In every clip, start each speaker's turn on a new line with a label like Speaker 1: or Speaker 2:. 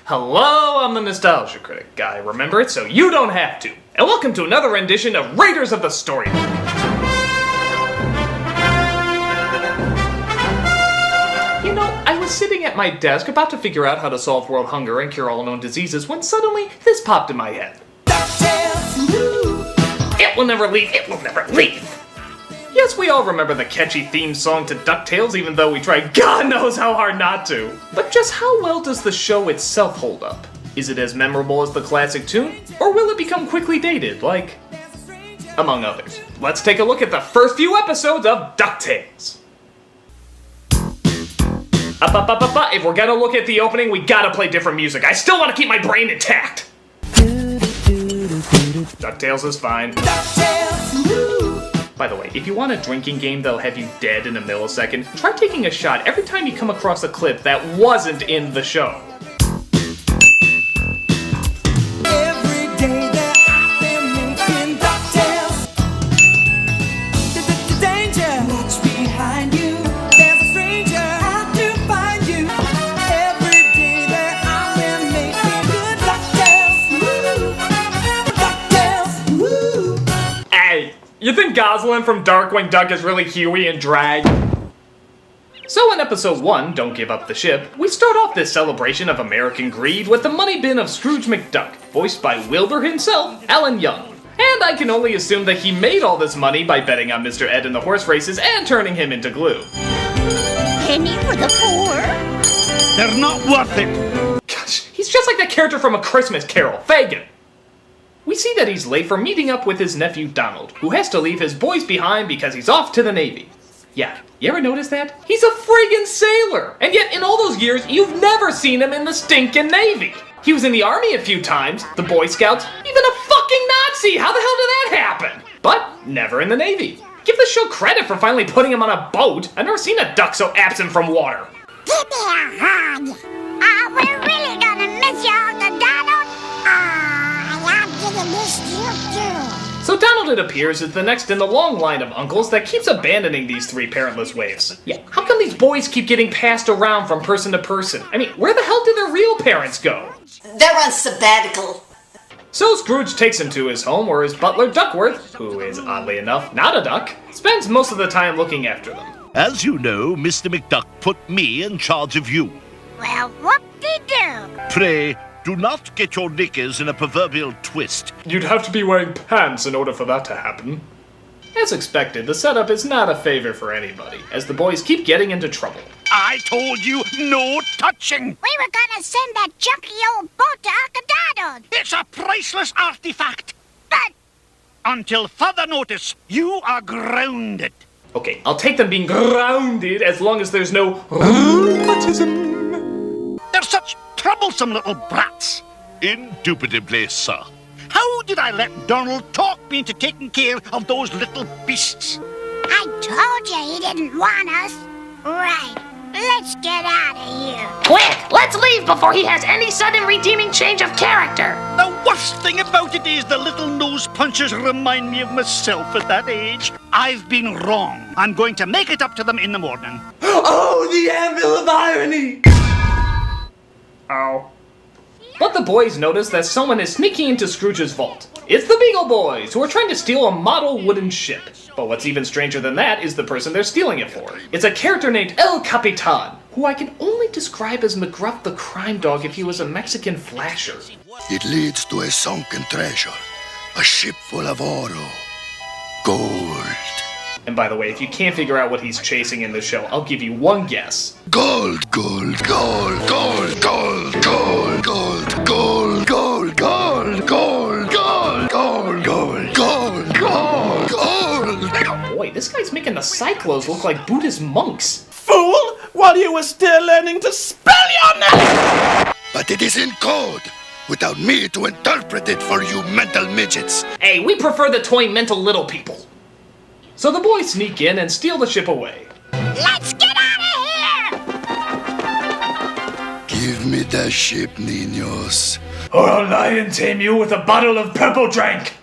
Speaker 1: Hello, I'm the Nostalgia Critic guy. Remember it so you don't have to. And welcome to another rendition of Raiders of the Story. You know, I was sitting at my desk about to figure out how to solve world hunger and cure all known diseases when suddenly this popped in my head. It will never leave, it will never leave. Yes, we all remember the catchy theme song to DuckTales, even though we try God knows how hard not to. But just how well does the show itself hold up? Is it as memorable as the classic tune, or will it become quickly dated, like, among others? Let's take a look at the first few episodes of DuckTales. If we're gonna look at the opening, we gotta play different music. I still want to keep my brain intact. DuckTales is fine. By the way, if you want a drinking game that'll have you dead in a millisecond, try taking a shot every time you come across a clip that wasn't in the show.
Speaker 2: Every day that I've been making DuckTales. Danger, watch behind you. There's a stranger out to find you. Every day that I've been making good DuckTales. Woo! DuckTales, woo!
Speaker 1: Hey! You think Goslin from Darkwing Duck is really Huey in drag? So in episode 1, Don't Give Up the Ship, we start off this celebration of American greed with the money bin of Scrooge McDuck, voiced by Wilbur himself, Alan Young. And I can only assume that he made all this money by betting on Mr. Ed in the horse races and turning him into glue.
Speaker 3: Penny for the poor.
Speaker 4: They're not worth it.
Speaker 1: Gosh, he's just like that character from A Christmas Carol, Fagin. We see that he's late for meeting up with his nephew Donald, who has to leave his boys behind because he's off to the Navy. Yeah, you ever notice that? He's a friggin' sailor! And yet, in all those years, you've never seen him in the stinkin' Navy! He was in the Army a few times, the Boy Scouts, even a fucking Nazi! How the hell did that happen? But, never in the Navy. Give the show credit for finally putting him on a boat. I've never seen a duck so absent from water.
Speaker 3: Give me a hug. We're really gonna miss you, Uncle Donald. I'm gonna miss you too.
Speaker 1: So Donald, it appears, is the next in the long line of uncles that keeps abandoning these three parentless waifs. Yeah, how come these boys keep getting passed around from person to person? I mean, where the hell do their real parents go?
Speaker 5: They're on sabbatical.
Speaker 1: So Scrooge takes him to his home where his butler Duckworth, who is oddly enough not a duck, spends most of the time looking after them.
Speaker 4: As you know, Mr. McDuck put me in charge of you.
Speaker 3: Well, whoop-de-doo.
Speaker 4: Pray, do not get your knickers in a proverbial twist.
Speaker 1: You'd have to be wearing pants in order for that to happen. As expected, the setup is not a favor for anybody, as the boys keep getting into trouble.
Speaker 4: I told you, no touching!
Speaker 3: We were gonna send that junky old boat to Uncle Donald.
Speaker 4: It's a priceless artifact!
Speaker 3: But
Speaker 4: Until further notice, you are grounded.
Speaker 1: Okay, I'll take them being grounded as long as there's no rheumatism.
Speaker 4: They're such troublesome little brats. Indubitably, sir. How did I let Donald talk me into taking care of those little beasts?
Speaker 3: I told you he didn't want us. Right, let's get out of here.
Speaker 6: Quick, let's leave before he has any sudden redeeming change of character.
Speaker 4: The worst thing about it is the little nose punchers remind me of myself at that age. I've been wrong. I'm going to make it up to them in the morning.
Speaker 1: Oh, the anvil of irony! Ow. But the boys notice that someone is sneaking into Scrooge's vault. It's the Beagle Boys, who are trying to steal a model wooden ship. But what's even stranger than that is the person they're stealing it for. It's a character named El Capitan, who I can only describe as McGruff the crime dog if he was a Mexican flasher.
Speaker 7: It leads to a sunken treasure, a ship full of oro, gold.
Speaker 1: And by the way, if you can't figure out what he's chasing in the show, I'll give you one guess.
Speaker 7: Gold, gold, gold, gold, gold, gold, gold, gold, gold, gold, gold, gold, gold, gold, gold, gold, gold.
Speaker 1: Boy, this guy's making the Cyclos look like Buddhist monks.
Speaker 2: Fool! While you were still learning to spell your name!
Speaker 7: But it is in code, without me to interpret it for you mental midgets.
Speaker 1: Hey, we prefer the toy mental little people. So the boys sneak in and steal the ship away.
Speaker 3: Let's get out of here!
Speaker 7: Give me the ship, niños.
Speaker 1: Or I'll lie and tame you with a bottle of purple drink.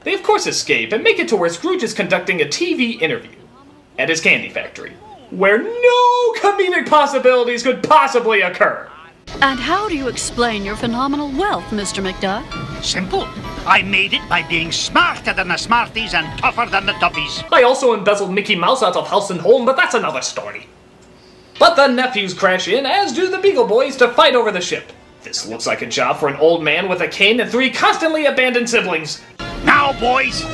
Speaker 1: They of course escape and make it to where Scrooge is conducting a TV interview at his candy factory, where no comedic possibilities could possibly occur.
Speaker 8: And how do you explain your phenomenal wealth, Mr. McDuck?
Speaker 4: Simple. I made it by being smarter than the smarties and tougher than the toughies.
Speaker 1: I also embezzled Mickey Mouse out of house and home, but that's another story. But the nephews crash in, as do the Beagle Boys, to fight over the ship. This looks like a job for an old man with a cane and 3 constantly abandoned siblings.
Speaker 4: Now, boys.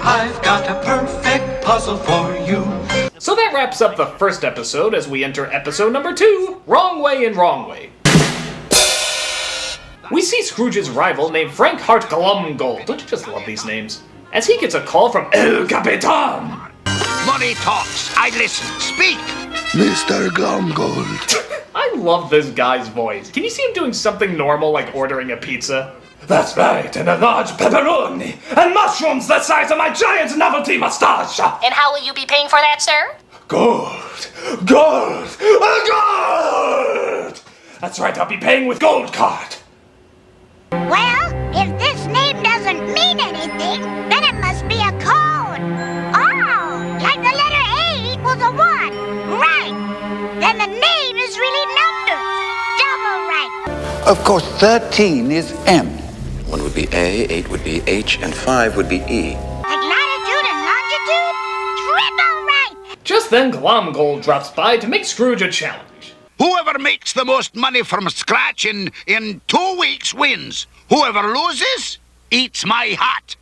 Speaker 2: I've got a perfect puzzle for you.
Speaker 1: So that wraps up the first episode as we enter episode number 2, Wrong Way and Wrong Way. We see Scrooge's rival named Frank Hart Glumgold. Don't you just love these names? As he gets a call from El Capitan.
Speaker 4: Money talks. I listen. Speak.
Speaker 7: Mr. Glumgold.
Speaker 1: I love this guy's voice. Can you see him doing something normal like ordering a pizza? That's right, and a large pepperoni, and mushrooms the size of my giant novelty mustache.
Speaker 6: And how will you be paying for that, sir?
Speaker 1: Gold! Gold! Gold! That's right, I'll be paying with gold card.
Speaker 3: Well, if this name doesn't mean anything, then it must be a code. Oh, like the letter A equals a 1. Right. Then the name is really numbers. Double right.
Speaker 9: Of course, 13 is M.
Speaker 10: 1 would be A, 8 would be H, and 5 would be E.
Speaker 3: Like latitude and longitude? Triple right.
Speaker 1: Just then, Glumgold drops by to make Scrooge a challenge.
Speaker 4: Whoever makes the most money from scratch in 2 weeks wins. Whoever loses eats my hat.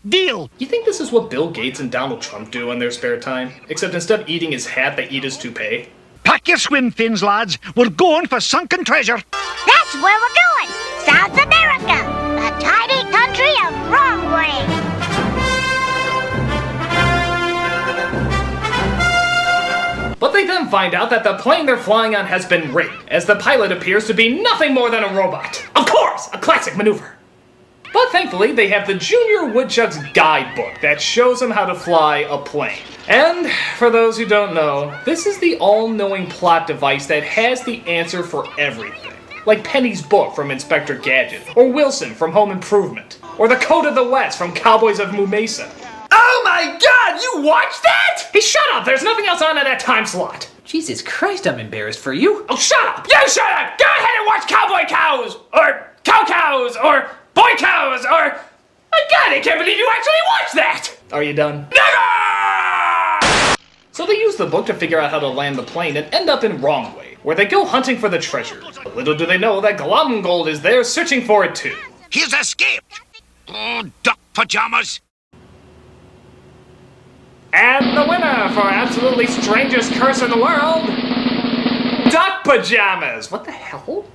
Speaker 4: Deal.
Speaker 1: You think this is what Bill Gates and Donald Trump do in their spare time? Except instead of eating his hat, they eat his toupee?
Speaker 4: Pack your swim fins, lads. We're going for sunken treasure.
Speaker 3: That's where we're going. South America, the tiny country of Wrong Way.
Speaker 1: But they then find out that the plane they're flying on has been rigged, as the pilot appears to be nothing more than a robot. Of course, a classic maneuver. But thankfully, they have the Junior Woodchuck's guidebook that shows them how to fly a plane. And, for those who don't know, this is the all-knowing plot device that has the answer for everything. Like Penny's book from Inspector Gadget, or Wilson from Home Improvement, or The Code of the West from Cowboys of Moo Mesa. Oh my god, you watched that?! Hey, shut up! There's nothing else on at that time slot!
Speaker 11: Jesus Christ, I'm embarrassed for you.
Speaker 1: Oh, shut up! You shut up! Go ahead and watch Cowboy Cows! Or Cow Cows! Or Boy Cows! Or... Oh god, I can't believe you actually watched that! Are you done? Never! So they use the book to figure out how to land the plane and end up in Wrong Way, where they go hunting for the treasure. But little do they know that Glumgold is there searching for it too.
Speaker 4: He's escaped. Oh, duck pajamas.
Speaker 1: And the winner for absolutely strangest curse in the world, duck pajamas! What the hell?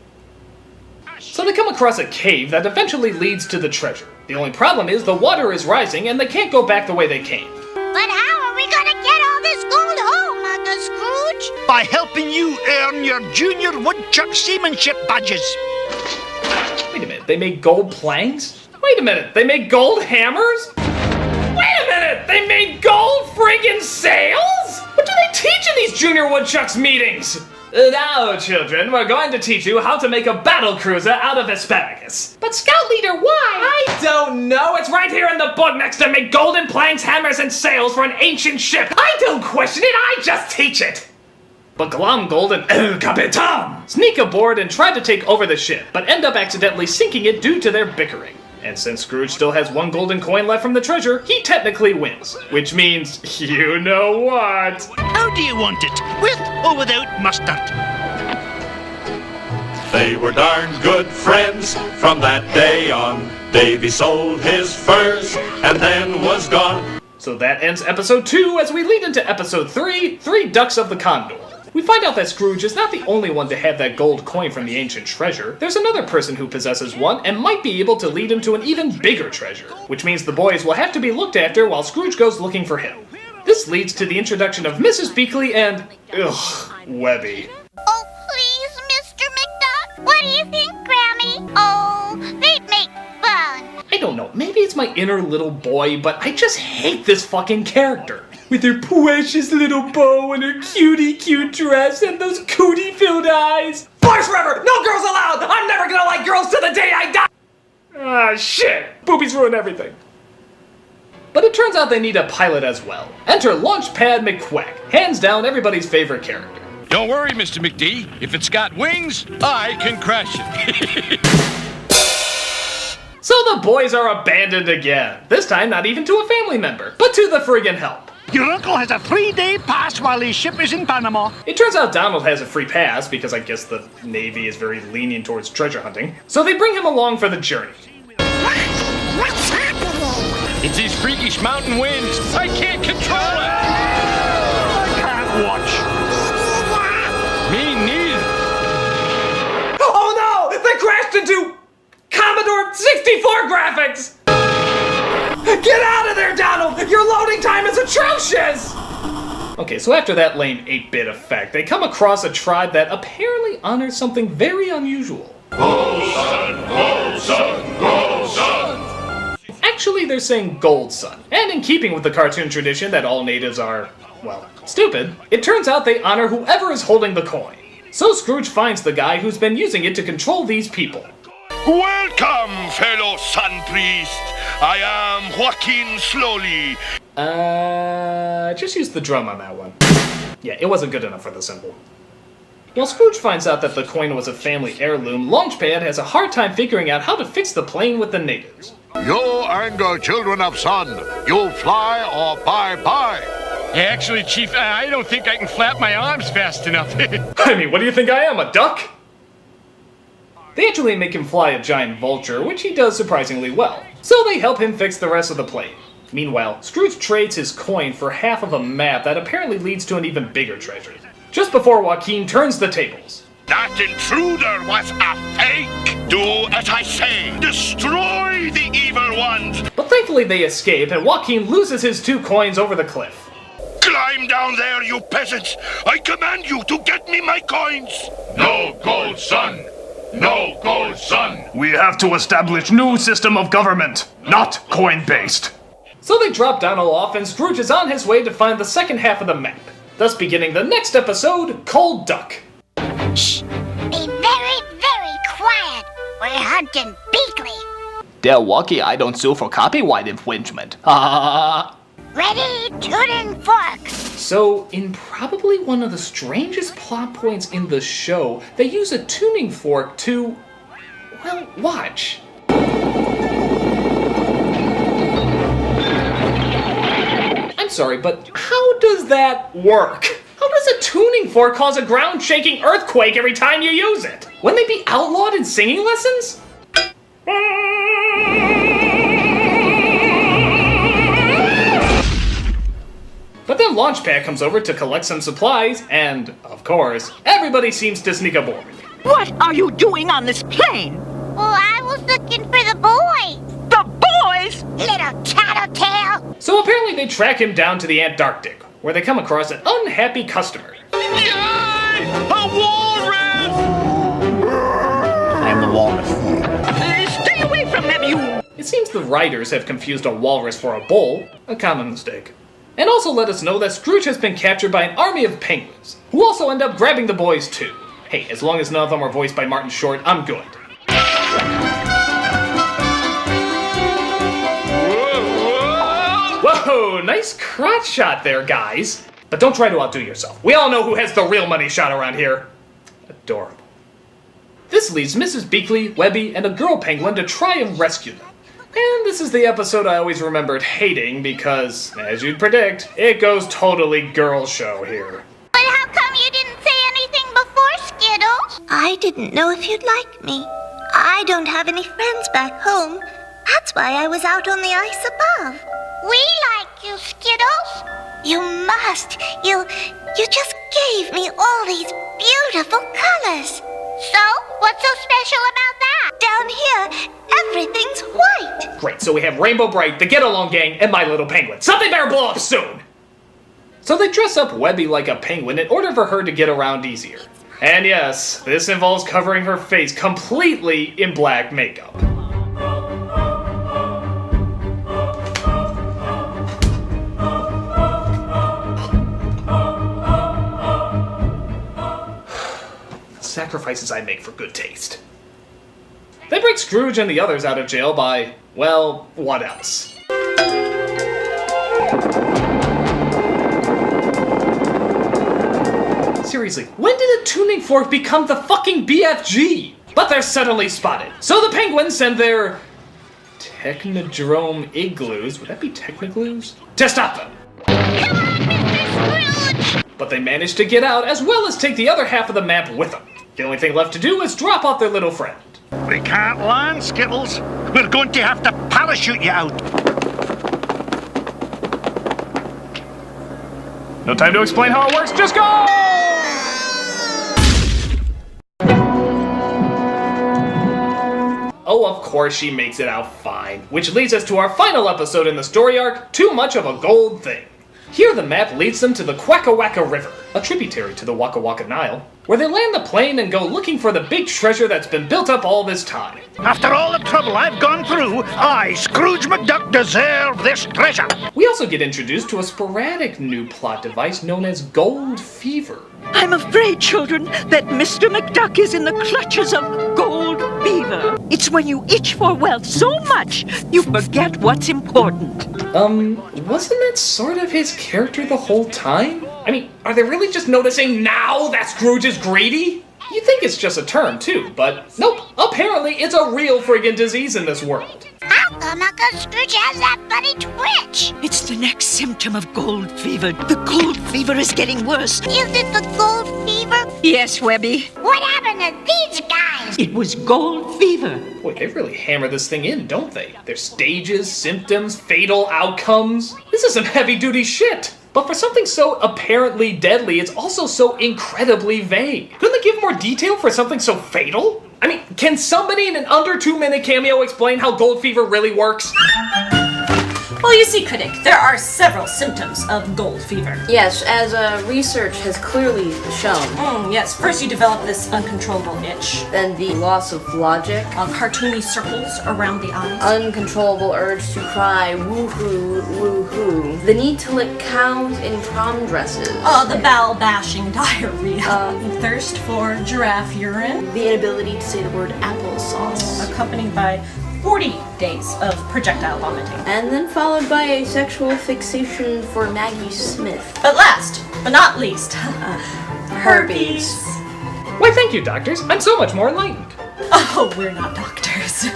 Speaker 1: So they come across a cave that eventually leads to the treasure. The only problem is the water is rising and they can't go back the way they came.
Speaker 3: But how are we gonna get all this gold home, Uncle Scrooge?
Speaker 4: By helping you earn your Junior Woodchuck seamanship badges.
Speaker 1: Wait a minute, they make gold planks? Wait a minute, they make gold hammers? Wait a minute, they made gold friggin' sails? What do they teach in these Junior Woodchucks meetings? Now, children, we're going to teach you how to make a battle cruiser out of asparagus. But Scout Leader, why? I don't know. It's right here in the book next to make golden planks, hammers, and sails for an ancient ship. I don't question it, I just teach it. But Glumgold and El Capitan sneak aboard and try to take over the ship, but end up accidentally sinking it due to their bickering. And since Scrooge still has 1 golden coin left from the treasure, he technically wins. Which means, you know what?
Speaker 4: How do you want it? With or without mustard?
Speaker 12: They were darn good friends from that day on. Davy sold his furs and then was gone.
Speaker 1: So that ends episode 2 as we lead into episode 3, 3 Ducks of the Condor. We find out that Scrooge is not the only one to have that gold coin from the ancient treasure. There's another person who possesses one and might be able to lead him to an even bigger treasure, which means the boys will have to be looked after while Scrooge goes looking for him. This leads to the introduction of Mrs. Beakley and, Webby.
Speaker 3: Oh, please, Mr. McDuck. What do you think, Grammy? Oh, they'd make fun.
Speaker 1: I don't know, maybe it's my inner little boy, but I just hate this fucking character. With her precious little bow and her cutie cute dress and those cootie-filled eyes. Boys forever! No girls allowed! I'm never gonna like girls till the day I die! Ah, shit! Boobies ruin everything. turns out they need a pilot as well. Enter Launchpad McQuack, hands down everybody's favorite character.
Speaker 13: Don't worry, Mr. McD. If it's got wings, I can crash it.
Speaker 1: So the boys are abandoned again. This time not even to a family member, but to the friggin' help.
Speaker 4: Your uncle has a 3-day pass while his ship is in Panama.
Speaker 1: It turns out Donald has a free pass because I guess the Navy is very lenient towards treasure hunting. So they bring him along for the journey.
Speaker 3: What's happening?
Speaker 13: It's these freakish mountain winds. I can't control it.
Speaker 4: I can't watch.
Speaker 13: Me neither.
Speaker 1: Oh no! They crashed into Commodore 64 graphics! Get out of there, Donald! Your loading time is atrocious! Okay, so after that lame 8-bit effect, they come across a tribe that apparently honors something very unusual.
Speaker 12: Go, son! Go, son! Go, son!
Speaker 1: Actually, they're saying Gold Sun. And in keeping with the cartoon tradition that all natives are, well, stupid, it turns out they honor whoever is holding the coin. So Scrooge finds the guy who's been using it to control these people.
Speaker 7: Welcome, fellow sun priest. I am Joaquin Slowly.
Speaker 1: Just use the drum on that one. Yeah, it wasn't good enough for the symbol. While Scrooge finds out that the coin was a family heirloom, Launchpad has a hard time figuring out how to fix the plane with the natives.
Speaker 7: You anger children of sun. You fly or bye-bye.
Speaker 13: Actually, Chief, I don't think I can flap my arms fast enough.
Speaker 1: I mean, what do you think I am, a duck? They actually make him fly a giant vulture, which he does surprisingly well. So they help him fix the rest of the plane. Meanwhile, Scrooge trades his coin for half of a map that apparently leads to an even bigger treasure. Just before Joaquin turns the tables.
Speaker 7: That intruder was a fake. Do as I say. Destroy the evil ones.
Speaker 1: But thankfully they escape, and Joaquin loses his 2 coins over the cliff.
Speaker 7: Climb down there, you peasants. I command you to get me my coins.
Speaker 12: No gold, son! No gold, son!
Speaker 14: We have to establish new system of government, not coin-based.
Speaker 1: So they drop Donald off, and Scrooge is on his way to find the second half of the map, thus beginning the next episode, Cold Duck.
Speaker 3: Shh! Be very, very quiet. We're hunting Beakley.
Speaker 11: They're lucky I don't sue for copyright infringement.
Speaker 3: Ready, tuning fork.
Speaker 1: So, in probably one of the strangest plot points in the show, they use a tuning fork to, well, watch. I'm sorry, but how does that work? How does a tuning fork cause a ground-shaking earthquake every time you use it? Wouldn't they be outlawed in singing lessons? But then Launchpad comes over to collect some supplies, and, of course, everybody seems to sneak aboard.
Speaker 15: What are you doing on this plane?
Speaker 3: Well, I was looking for the boys.
Speaker 15: The boys?
Speaker 3: Little tattletale.
Speaker 1: So apparently they track him down to the Antarctic, where they come across an unhappy customer.
Speaker 13: Yay! A walrus!
Speaker 9: I am the walrus.
Speaker 15: Stay away from them, you...
Speaker 1: It seems the writers have confused a walrus for a bull, a common mistake. And also let us know that Scrooge has been captured by an army of penguins, who also end up grabbing the boys too. Hey, as long as none of them are voiced by Martin Short, I'm good. Whoa, nice crotch shot there, guys. But don't try to outdo yourself. We all know who has the real money shot around here. Adorable. This leaves Mrs. Beakley, Webby, and a girl penguin to try and rescue them. And this is the episode I always remembered hating because, as you'd predict, it goes totally girl show here.
Speaker 3: But how come you didn't say anything before, Skittles?
Speaker 16: I didn't know if you'd like me. I don't have any friends back home. That's why I was out on the ice above.
Speaker 3: We like you, Skittles.
Speaker 16: You must. You just gave me all these beautiful colors.
Speaker 3: So, what's so special about that?
Speaker 16: Down here, everything's white.
Speaker 1: Great, so we have Rainbow Bright, the Get Along Gang, and My Little Penguin. Something better blow up soon! So they dress up Webby like a penguin in order for her to get around easier. And yes, this involves covering her face completely in black makeup. Sacrifices I make for good taste. They break Scrooge and the others out of jail by, well, what else? seriously, when did a tuning fork become the fucking BFG? But they're suddenly spotted. So the penguins send their Technodrome igloos, would that be Technogloos? To stop them. But they manage to get out, as well as take the other half of the map with them. The only thing left to do is drop off their little friend.
Speaker 4: We can't land, Skittles. We're going to have to parachute you out.
Speaker 14: No time to explain how it works, just go!
Speaker 1: Oh, of course she makes it out fine. Which leads us to our final episode in the story arc, Too Much of a Gold Thing. Here the map leads them to the Quacka Wacka River, a tributary to the Waka Waka Nile, where they land the plane and go looking for the big treasure that's been built up all this time.
Speaker 4: After all the trouble I've gone through, I, Scrooge McDuck, deserve this treasure.
Speaker 1: We also get introduced to a sporadic new plot device known as Gold Fever.
Speaker 15: I'm afraid, children, that Mr. McDuck is in the clutches of gold fever. It's when you itch for wealth so much, you forget what's important.
Speaker 1: Wasn't that sort of his character the whole time? I mean, are they really just noticing now that Scrooge is greedy? You'd think it's just a term, too, but nope. Apparently, it's a real friggin' disease in this world.
Speaker 3: How come Uncle Scrooge has that funny twitch?
Speaker 15: It's the next symptom of gold fever. The gold fever is getting worse.
Speaker 3: Is it the gold fever?
Speaker 15: Yes, Webby.
Speaker 3: What happened to these guys?
Speaker 15: It was gold fever.
Speaker 1: Boy, they really hammer this thing in, don't they? There's stages, symptoms, fatal outcomes. This is some heavy-duty shit. But for something so apparently deadly, it's also so incredibly vague. Couldn't they give more detail for something so fatal? I mean, can somebody in an under 2-minute cameo explain how gold fever really works?
Speaker 17: Well, you see, Critic, there are several symptoms of gold fever.
Speaker 18: Yes, as research has clearly shown.
Speaker 17: Yes, first you develop this uncontrollable itch.
Speaker 18: Then the loss of logic.
Speaker 17: Cartoony circles around the eyes.
Speaker 18: Uncontrollable urge to cry, woohoo, woohoo. The need to lick cows in prom dresses.
Speaker 17: The bowel-bashing diarrhea. Thirst for giraffe urine.
Speaker 18: The inability to say the word applesauce.
Speaker 17: Accompanied by 40 days of projectile vomiting.
Speaker 18: And then followed by a sexual fixation for Maggie Smith.
Speaker 17: But last, but not least, herpes.
Speaker 1: Why, thank you, doctors. I'm so much more enlightened.
Speaker 17: Oh, we're not doctors.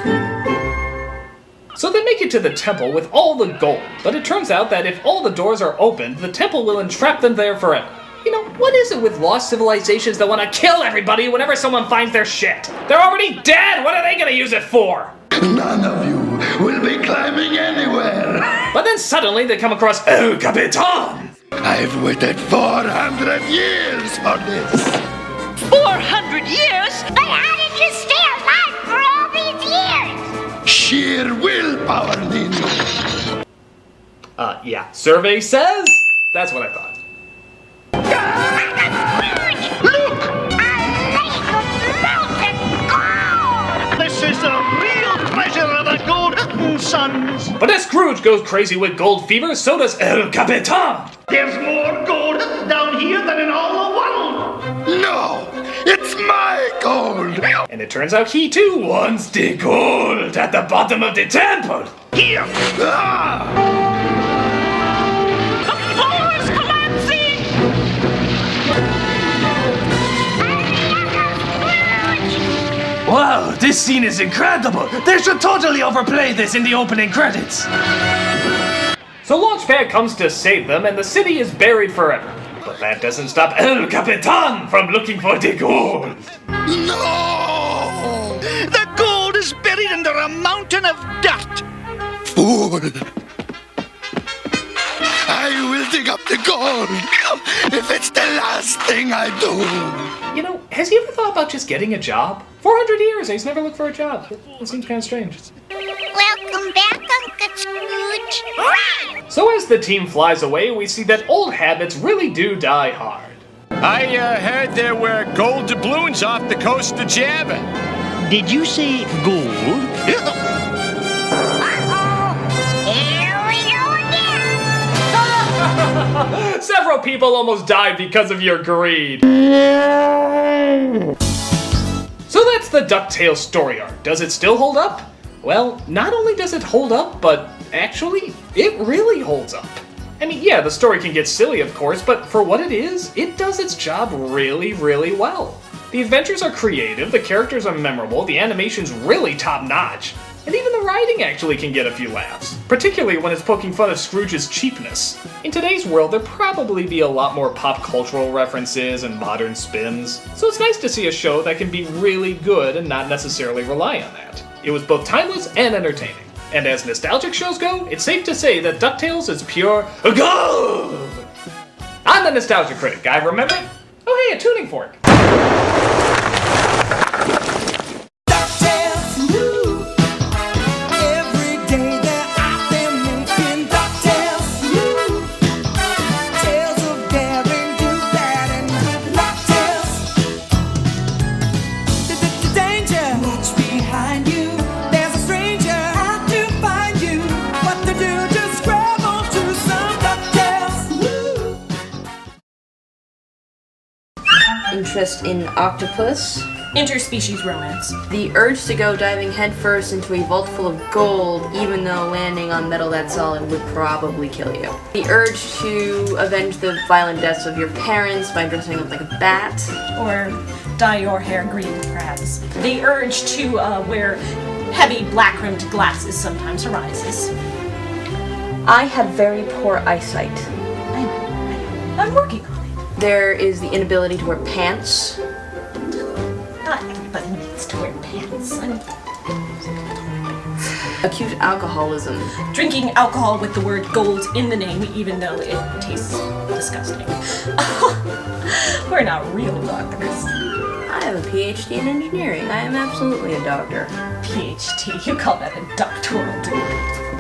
Speaker 1: So they make it to the temple with all the gold, but it turns out that if all the doors are opened, the temple will entrap them there forever. You know, what is it with lost civilizations that want to kill everybody whenever someone finds their shit? They're already dead! What are they gonna use it for?
Speaker 7: None of you will be climbing anywhere.
Speaker 1: But then suddenly they come across El Capitan!
Speaker 7: I've waited 400 years for this.
Speaker 15: 400 years?
Speaker 3: But how did you stay alive for all these years?
Speaker 7: Sheer willpower, Nino.
Speaker 1: Yeah. Survey says? That's what I thought.
Speaker 3: Look! A lake of molten gold!
Speaker 4: This is the real treasure of the Golden Sons.
Speaker 1: But as Scrooge goes crazy with gold fever, so does El Capitan!
Speaker 4: There's more gold down here than in all the world.
Speaker 7: No, it's my gold.
Speaker 1: And it turns out he too wants the gold at the bottom of the temple.
Speaker 4: Here.
Speaker 14: Wow, this scene is incredible! They should totally overplay this in the opening credits!
Speaker 1: So Launchpad comes to save them and the city is buried forever. But that doesn't stop El Capitan from looking for the gold.
Speaker 7: No!
Speaker 4: The gold is buried under a mountain of dirt.
Speaker 7: Fool! I will dig up the gold if it's the last thing I do.
Speaker 1: You know, has he ever thought about just getting a job? 400 years and he's never looked for a job. It seems kind of strange.
Speaker 3: Welcome back, Uncle Scrooge. Run!
Speaker 1: So as the team flies away, we see that old habits really do die hard.
Speaker 13: I heard there were gold doubloons off the coast of Java.
Speaker 4: Did you say gold?
Speaker 1: Several people almost died because of your greed. So that's the DuckTales story arc. Does it still hold up? Well, not only does it hold up, but actually, it really holds up. I mean, yeah, the story can get silly, of course, but for what it is, it does its job really, really well. The adventures are creative, the characters are memorable, the animation's really top-notch, and even the writing actually can get a few laughs, particularly when it's poking fun of Scrooge's cheapness. In today's world, there'd probably be a lot more pop cultural references and modern spins, so it's nice to see a show that can be really good and not necessarily rely on that. It was both timeless and entertaining. And as nostalgic shows go, it's safe to say that DuckTales is pure gold! I'm the Nostalgia Critic, guy, remember? Oh hey, a tuning fork!
Speaker 18: Interest in octopus.
Speaker 17: Interspecies romance.
Speaker 18: The urge to go diving headfirst into a vault full of gold, even though landing on metal that solid would probably kill you. The urge to avenge the violent deaths of your parents by dressing up like a bat.
Speaker 17: Or dye your hair green, perhaps. The urge to wear heavy black-rimmed glasses sometimes arises.
Speaker 18: I have very poor eyesight.
Speaker 17: I'm working on it.
Speaker 18: There is the inability to wear pants.
Speaker 17: Not everybody needs to wear pants.
Speaker 18: Acute alcoholism.
Speaker 17: Drinking alcohol with the word gold in the name, even though it tastes disgusting. We're not real doctors.
Speaker 18: I have a PhD in engineering. I am absolutely a doctor.
Speaker 17: PhD? You call that a doctoral degree?